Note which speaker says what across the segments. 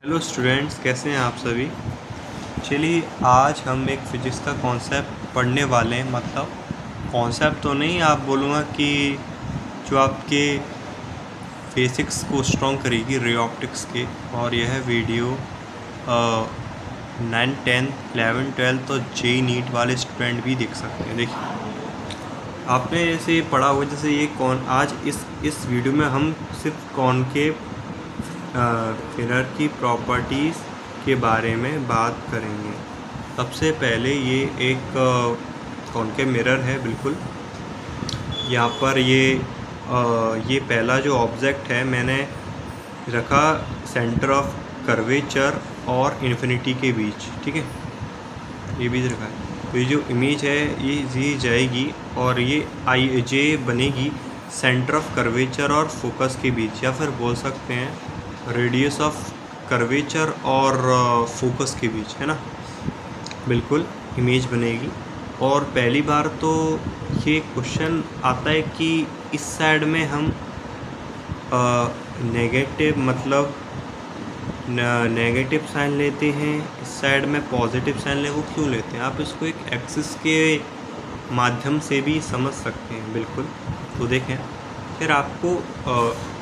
Speaker 1: Hello students, कैसे हैं आप सभी। चलिए आज हम एक फिजिक्स का कॉन्सेप्ट पढ़ने वाले हैं। मतलब कॉन्सेप्ट तो नहीं, आप बोलूँगा कि जो आपके बेसिक्स को स्ट्रॉन्ग करेगी रे ऑप्टिक्स के। और यह वीडियो 9, 10, 11, 12 और जे नीट वाले स्टूडेंट भी देख सकते हैं। देखिए आपने जैसे पढ़ा हुआ, जैसे ये आज इस वीडियो में हम सिर्फ कॉनकेव मिरर की प्रॉपर्टीज़ के बारे में बात करेंगे। सबसे पहले ये एक कॉनकेव मिरर है। बिल्कुल यहाँ पर ये पहला जो ऑब्जेक्ट है मैंने रखा सेंटर ऑफ कर्वेचर और इन्फिनिटी के बीच, ठीक है, ये बीच रखा है। तो ये जो इमेज है ये जाएगी और ये आई जे बनेगी सेंटर ऑफ कर्वेचर और फोकस के बीच, या फिर बोल सकते हैं रेडियस ऑफ कर्वेचर और फोकस के बीच, है ना। बिल्कुल इमेज बनेगी। और पहली बार तो ये क्वेश्चन आता है कि इस साइड में हम नेगेटिव मतलब नेगेटिव साइन लेते हैं, इस साइड में पॉजिटिव साइन ले, वो क्यों लेते हैं। आप इसको एक एक्सिस के माध्यम से भी समझ सकते हैं। बिल्कुल तो देखें, फिर आपको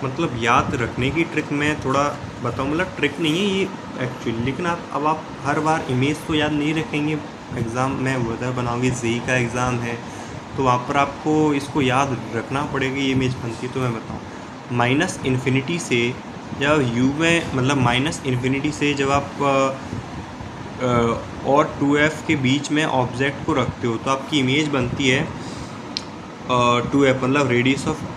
Speaker 1: मतलब याद रखने की ट्रिक मैं थोड़ा बताऊँ। मतलब ट्रिक नहीं है ये एक्चुअली, लेकिन आप हर बार इमेज तो याद नहीं रखेंगे। एग्ज़ाम में वेदर बनाओगे, जेई का एग्ज़ाम है तो वहाँ पर आपको इसको याद रखना पड़ेगा ये इमेज बनती। तो मैं बताऊँ माइनस इन्फिनिटी से जब यू में मतलब माइनस इन्फिनिटी से जब आप और 2f के बीच में ऑब्जेक्ट को रखते हो तो आपकी इमेज बनती है 2f मतलब रेडियस ऑफ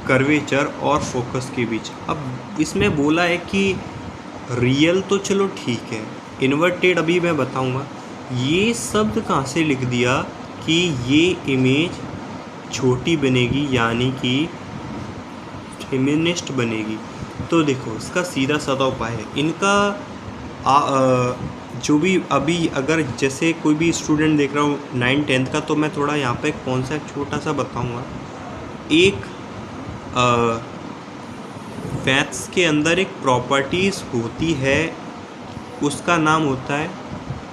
Speaker 1: कर्वेचर और फोकस के बीच। अब इसमें बोला है कि रियल तो चलो ठीक है, इन्वर्टेड अभी मैं बताऊंगा। ये शब्द कहाँ से लिख दिया कि ये इमेज छोटी बनेगी, यानी कि फेमिनिस्ट बनेगी। तो देखो इसका सीधा साधा उपाय है इनका। जो भी अभी अगर जैसे कोई भी स्टूडेंट देख रहा हूँ 9, 10 का, तो मैं थोड़ा यहाँ पे कॉन्सेप्ट छोटा सा बताऊँगा। एक मैथ्स के अंदर एक प्रॉपर्टीज़ होती है, उसका नाम होता है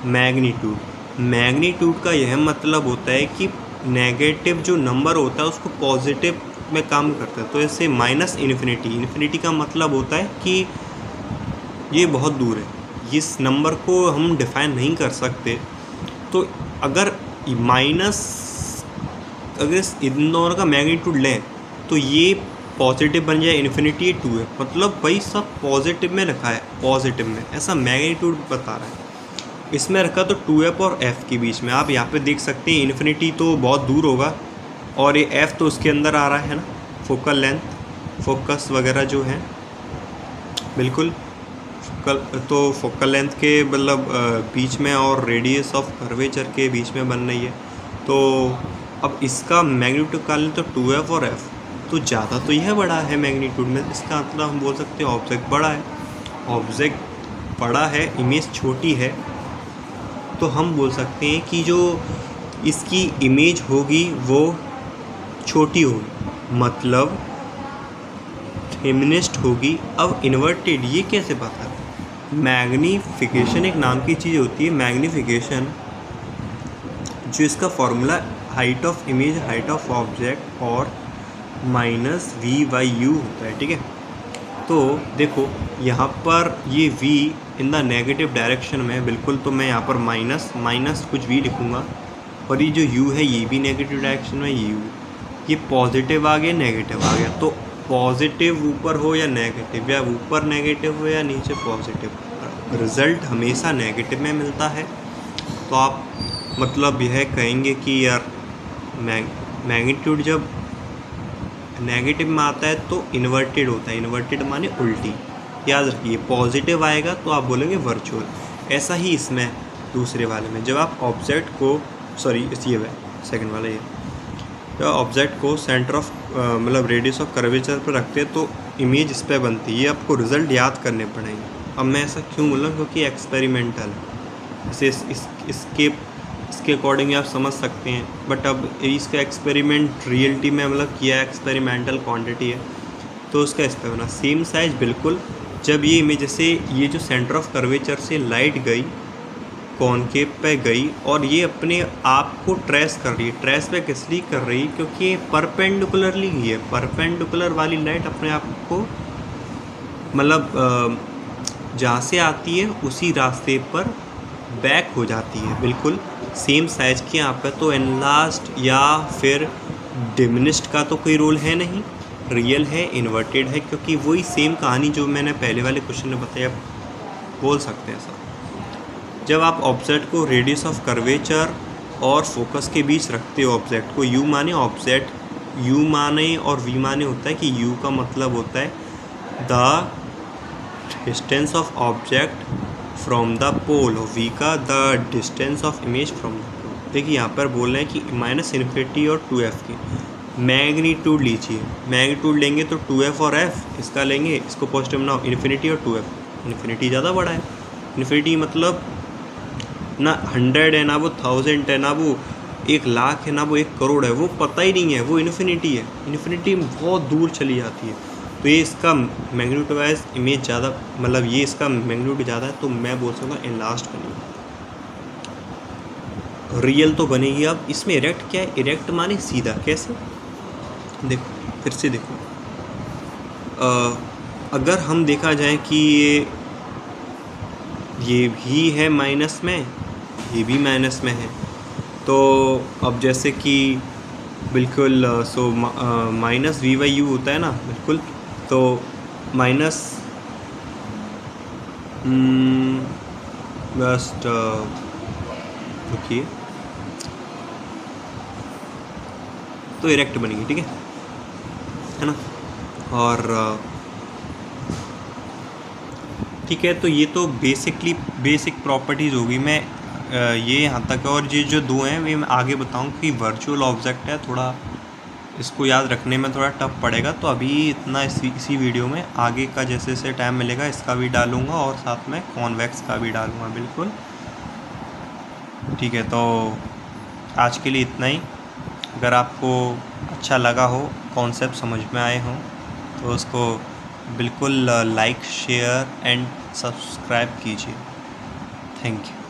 Speaker 1: मैग्नीट्यूड। मैग्नीट्यूड का यह मतलब होता है कि नेगेटिव जो नंबर होता है उसको पॉजिटिव में काम करता है। तो ऐसे माइनस इन्फिनिटी का मतलब होता है कि ये बहुत दूर है, इस नंबर को हम डिफाइन नहीं कर सकते। तो अगर इन दोनों का मैग्नीट्यूड लें तो ये पॉजिटिव बन जाए, इन्फिनिटी 2 है, मतलब वही सब पॉजिटिव में रखा है, पॉजिटिव में ऐसा मैग्नीट्यूड बता रहा है। इसमें रखा तो 2f और f के बीच में। आप यहाँ पे देख सकते हैं इन्फिनिटी तो बहुत दूर होगा और ये f तो उसके अंदर आ रहा है ना, फोकल लेंथ, फोकस वगैरह जो है। बिल्कुल तो फोकल लेंथ के मतलब बीच में और रेडियस ऑफ कर्वेचर के बीच में बन रही है। तो अब इसका मैग्नीट्यूड का लें तो 2f और f, तो ज़्यादा तो यह बड़ा है मैग्नीट्यूड में। इसका मतलब हम बोल सकते हैं ऑब्जेक्ट बड़ा है। ऑब्जेक्ट बड़ा है, इमेज छोटी है, तो हम बोल सकते हैं कि जो इसकी इमेज होगी वो छोटी होगी, मतलब फेमिनिस्ट होगी। अब इन्वर्टेड ये कैसे पता है। मैग्नीफिकेशन एक नाम की चीज़ होती है। मैग्नीफिकेशन जो इसका formula height of image, height of object और माइनस v/u होता है, ठीक है। तो देखो यहाँ पर ये v in the negative direction में, बिल्कुल, तो मैं यहाँ पर माइनस कुछ v लिखूँगा और ये जो u है ये भी नेगेटिव डायरेक्शन में, ये पॉजिटिव आ गया, नेगेटिव आ गया। तो पॉजिटिव ऊपर हो या नेगेटिव, या ऊपर नेगेटिव हो या नीचे पॉजिटिव, रिज़ल्ट हमेशा नेगेटिव में मिलता है। तो आप मतलब यह कहेंगे कि यार मैग्नीट्यूड जब नेगेटिव में आता है तो इन्वर्टेड होता है। इन्वर्टेड माने उल्टी, याद रखिए। पॉजिटिव आएगा तो आप बोलेंगे वर्चुअल। ऐसा ही इसमें दूसरे वाले में जब आप ऑब्जेक्ट को सेकंड वाला ये जब ऑब्जेक्ट को सेंटर ऑफ मतलब रेडियस ऑफ कर्वेचर पर रखते हैं तो इमेज इस पर बनती है। ये आपको रिज़ल्ट याद करने पड़ेंगे। अब मैं ऐसा क्यों बोला, क्योंकि एक्सपेरिमेंटल है। इसके अकॉर्डिंग आप समझ सकते हैं, बट अब इसका एक्सपेरिमेंट रियलिटी में मतलब किया, एक्सपेरिमेंटल क्वांटिटी है तो उसका इस पर बना। सेम साइज बिल्कुल जब ये इमेज जैसे ये जो सेंटर ऑफ कर्वेचर से लाइट गई कॉनकेव पे गई और ये अपने आप को ट्रेस कर रही है। ट्रेस पे किस लिए कर रही है? क्योंकि ये परपेंडिकुलरली गई है। परपेंडिकुलर वाली लाइट अपने आप को मतलब जहाँ से आती है उसी रास्ते पर बैक हो जाती है, बिल्कुल सेम साइज की। यहाँ पे तो एनलार्ज्ड या फिर डिमिनिश्ड का तो कोई रोल है नहीं, रियल है, इन्वर्टेड है, क्योंकि वही सेम कहानी जो मैंने पहले वाले क्वेश्चन में बताया बोल सकते हैं सर। जब आप ऑब्जेक्ट को रेडियस ऑफ कर्वेचर और फोकस के बीच रखते हो, ऑब्जेक्ट को यू माने, ऑब्जेक्ट यू माने और वी माने होता है कि यू का मतलब होता है the distance of object from the pole और वी का the distance of image from the pole. देखिए यहाँ पर बोल रहे हैं कि -∞ और 2f की मैग्नीट्यूड लीजिए। मैग्नीट्यूड लेंगे तो 2f और f, इसका लेंगे, इसको पॉजिटिव बनाओ, इन्फिनिटी और 2f। इन्फिनिटी ज़्यादा बड़ा है। इन्फिनिटी मतलब ना 100 है, ना वो 1000 है, ना वो 1,00,000 है, ना वो 1 करोड़ है, वो पता ही नहीं है, वो इन्फिनिटी है। इन्फिनिटी बहुत दूर चली जाती है। तो ये इसका मैग्नीट्यूड वाइज इमेज ज़्यादा, मतलब ये इसका मैग्नीट्यूड ज़्यादा है, तो मैं बोल सकूँगा एनलार्ज्ड बनेगी। रियल तो बनेगी। अब इसमें इरेक्ट क्या है? इरेक्ट माने सीधा। कैसे? देखो फिर से देखो, अगर हम देखा जाए कि ये भी है माइनस में, ये भी माइनस में है, तो अब जैसे कि बिल्कुल सो माइनस v/u होता है ना, बिल्कुल। तो माइनस जस्ट रुकिए, तो इरेक्ट बनेगी, ठीक है ना। और ठीक है, तो ये तो बेसिक प्रॉपर्टीज़ होगी। मैं ये यहाँ तक, और ये जो दो हैं वे मैं आगे बताऊँ कि वर्चुअल ऑब्जेक्ट है, थोड़ा इसको याद रखने में थोड़ा टफ पड़ेगा। तो अभी इतना इसी वीडियो में, आगे का जैसे जैसे टाइम मिलेगा इसका भी डालूँगा और साथ में कॉन्वेक्स का भी डालूँगा, बिल्कुल ठीक है। तो आज के लिए इतना ही। अगर आपको अच्छा लगा हो, कॉन्सेप्ट समझ में आए हों, तो उसको बिल्कुल लाइक, शेयर एंड सब्सक्राइब कीजिए। Thank you.